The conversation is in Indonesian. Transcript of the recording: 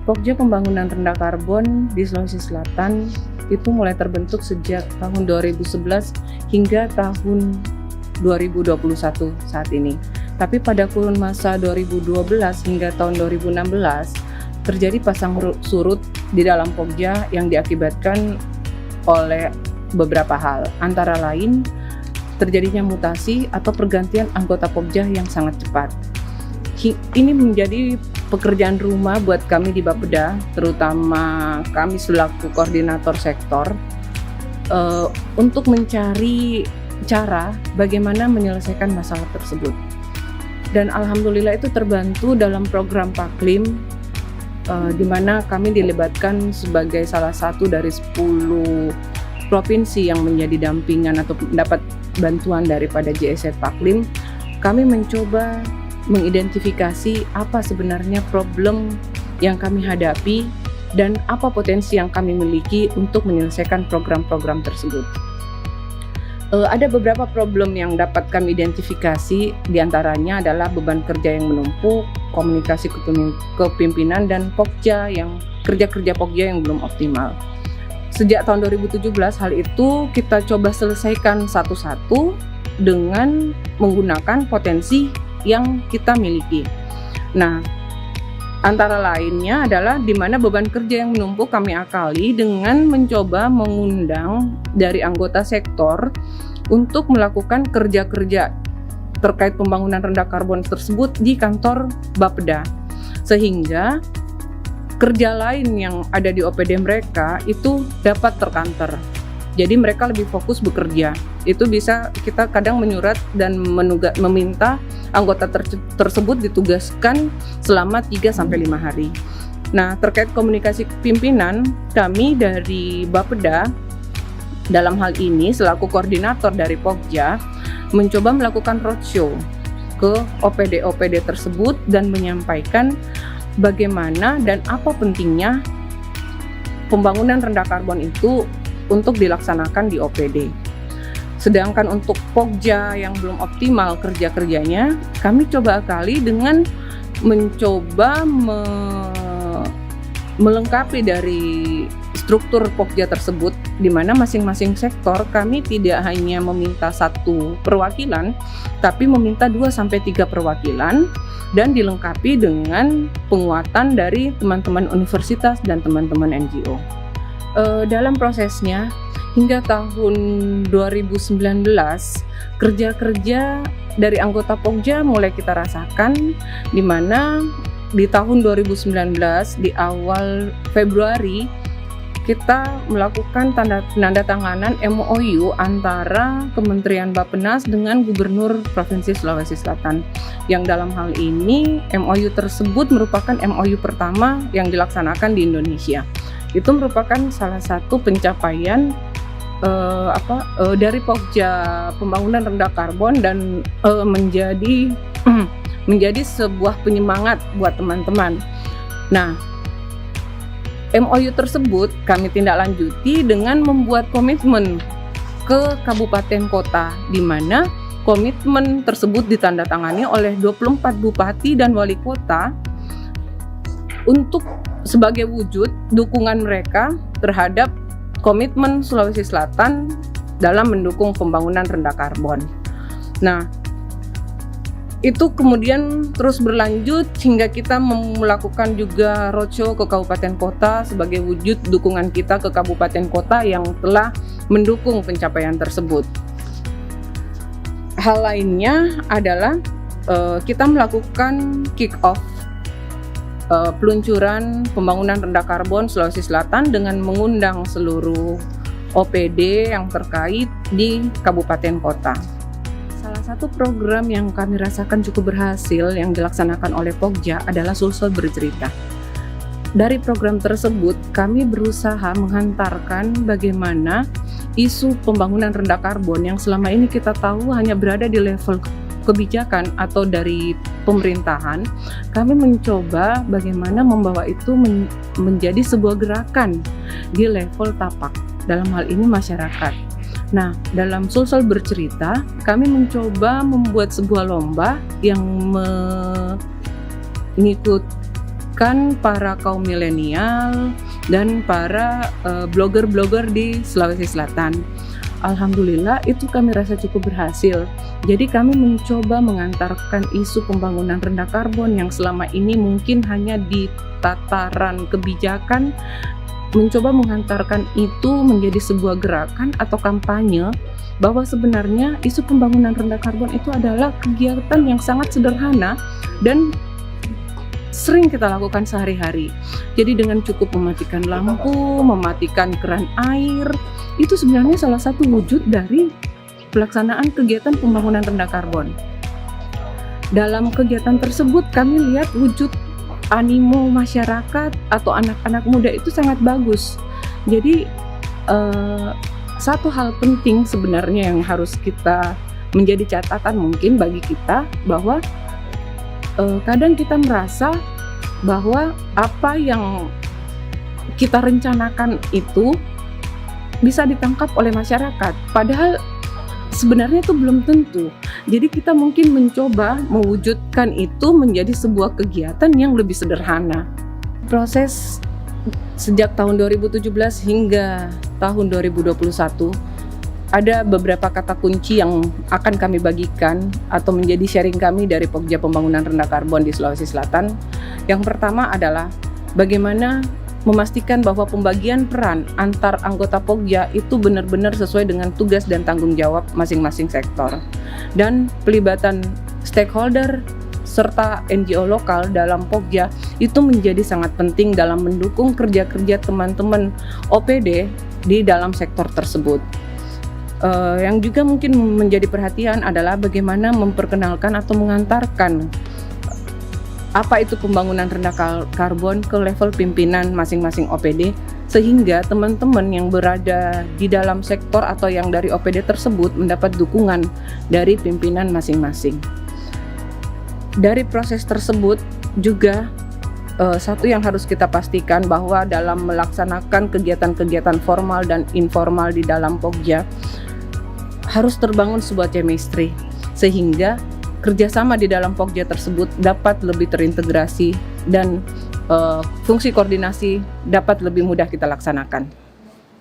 Pokja Pembangunan Rendah Karbon di Sulawesi Selatan itu mulai terbentuk sejak tahun 2011 hingga tahun 2021 saat ini. Tapi pada kurun masa 2012 hingga tahun 2016 terjadi pasang surut di dalam Pokja yang diakibatkan oleh beberapa hal, antara lain terjadinya mutasi atau pergantian anggota Pokja yang sangat cepat. Ini menjadi pekerjaan rumah buat kami di Bapeda, terutama kami selaku koordinator sektor, untuk mencari cara bagaimana menyelesaikan masalah tersebut. Dan alhamdulillah itu terbantu dalam program Paklim, di mana kami dilibatkan sebagai salah satu dari 10 provinsi yang menjadi dampingan atau mendapat bantuan daripada JSZ Paklim. Kami mencoba mengidentifikasi apa sebenarnya problem yang kami hadapi dan apa potensi yang kami miliki untuk menyelesaikan program-program tersebut. Ada beberapa problem yang dapat kami identifikasi, diantaranya adalah beban kerja yang menumpuk, komunikasi kepemimpinan, dan Pokja yang kerja-kerja Pokja yang belum optimal. Sejak tahun 2017 hal itu kita coba selesaikan satu-satu dengan menggunakan potensi yang kita miliki. Nah, antara lainnya adalah di mana beban kerja yang menumpuk kami akali dengan mencoba mengundang dari anggota sektor untuk melakukan kerja-kerja terkait pembangunan rendah karbon tersebut di kantor Bapeda, sehingga kerja lain yang ada di OPD mereka itu dapat terkantor. Jadi mereka lebih fokus bekerja. Itu bisa kita kadang menyurat dan meminta anggota tersebut ditugaskan selama 3-5 hari. Nah, terkait komunikasi pimpinan, kami dari Bapeda dalam hal ini selaku koordinator dari Pokja mencoba melakukan roadshow ke OPD-OPD tersebut dan menyampaikan bagaimana dan apa pentingnya pembangunan rendah karbon itu untuk dilaksanakan di OPD. Sedangkan untuk Pokja yang belum optimal kerja-kerjanya, kami coba akali dengan mencoba melengkapi dari struktur Pokja tersebut, di mana masing-masing sektor kami tidak hanya meminta 1 perwakilan, tapi meminta 2-3 perwakilan dan dilengkapi dengan penguatan dari teman-teman universitas dan teman-teman NGO. Dalam prosesnya hingga tahun 2019 kerja-kerja dari anggota Pokja mulai kita rasakan, di mana di tahun 2019 di awal Februari kita melakukan tanda tanganan MOU antara Kementerian Bappenas dengan Gubernur Provinsi Sulawesi Selatan, yang dalam hal ini MOU tersebut merupakan MOU pertama yang dilaksanakan di Indonesia. Itu merupakan salah satu pencapaian dari Pokja Pembangunan Rendah Karbon dan menjadi sebuah penyemangat buat teman-teman. Nah, MOU tersebut kami tindak lanjuti dengan membuat komitmen ke kabupaten kota, di mana komitmen tersebut ditandatangani oleh 24 bupati dan wali kota untuk sebagai wujud dukungan mereka terhadap komitmen Sulawesi Selatan dalam mendukung pembangunan rendah karbon. Nah, itu kemudian terus berlanjut hingga kita melakukan juga roadshow ke kabupaten kota sebagai wujud dukungan kita ke kabupaten kota yang telah mendukung pencapaian tersebut. Hal lainnya adalah kita melakukan kick-off peluncuran pembangunan rendah karbon Sulawesi Selatan dengan mengundang seluruh OPD yang terkait di kabupaten kota. Salah satu program yang kami rasakan cukup berhasil yang dilaksanakan oleh Pokja adalah Sulsel Bercerita. Dari program tersebut, kami berusaha menghantarkan bagaimana isu pembangunan rendah karbon yang selama ini kita tahu hanya berada di level kebijakan atau dari pemerintahan. Kami mencoba bagaimana membawa itu menjadi sebuah gerakan di level tapak, dalam hal ini masyarakat. Nah, dalam Sulsel Bercerita, kami mencoba membuat sebuah lomba yang mengikut melibatkan para kaum milenial dan para blogger-blogger di Sulawesi Selatan. Alhamdulillah itu kami rasa cukup berhasil. Jadi kami mencoba mengantarkan isu pembangunan rendah karbon yang selama ini mungkin hanya di tataran kebijakan, mencoba mengantarkan itu menjadi sebuah gerakan atau kampanye bahwa sebenarnya isu pembangunan rendah karbon itu adalah kegiatan yang sangat sederhana dan sering kita lakukan sehari-hari. Jadi dengan cukup mematikan lampu, mematikan keran air, itu sebenarnya salah satu wujud dari pelaksanaan kegiatan pembangunan rendah karbon. Dalam kegiatan tersebut kami lihat wujud animo masyarakat atau anak-anak muda itu sangat bagus. Jadi satu hal penting sebenarnya yang harus kita menjadi catatan mungkin bagi kita bahwa kadang kita merasa bahwa apa yang kita rencanakan itu bisa ditangkap oleh masyarakat, padahal sebenarnya itu belum tentu. Jadi kita mungkin mencoba mewujudkan itu menjadi sebuah kegiatan yang lebih sederhana. Proses sejak tahun 2017 hingga tahun 2021 ada beberapa kata kunci yang akan kami bagikan atau menjadi sharing kami dari Pokja Pembangunan Rendah Karbon di Sulawesi Selatan. Yang pertama adalah bagaimana memastikan bahwa pembagian peran antar anggota Pokja itu benar-benar sesuai dengan tugas dan tanggung jawab masing-masing sektor. Dan pelibatan stakeholder serta NGO lokal dalam Pokja itu menjadi sangat penting dalam mendukung kerja-kerja teman-teman OPD di dalam sektor tersebut. Yang juga mungkin menjadi perhatian adalah bagaimana memperkenalkan atau mengantarkan apa itu pembangunan rendah karbon ke level pimpinan masing-masing OPD, sehingga teman-teman yang berada di dalam sektor atau yang dari OPD tersebut mendapat dukungan dari pimpinan masing-masing. Dari proses tersebut juga satu yang harus kita pastikan bahwa dalam melaksanakan kegiatan-kegiatan formal dan informal di dalam Pokja harus terbangun sebuah chemistry sehingga kerjasama di dalam Pokja tersebut dapat lebih terintegrasi dan fungsi koordinasi dapat lebih mudah kita laksanakan.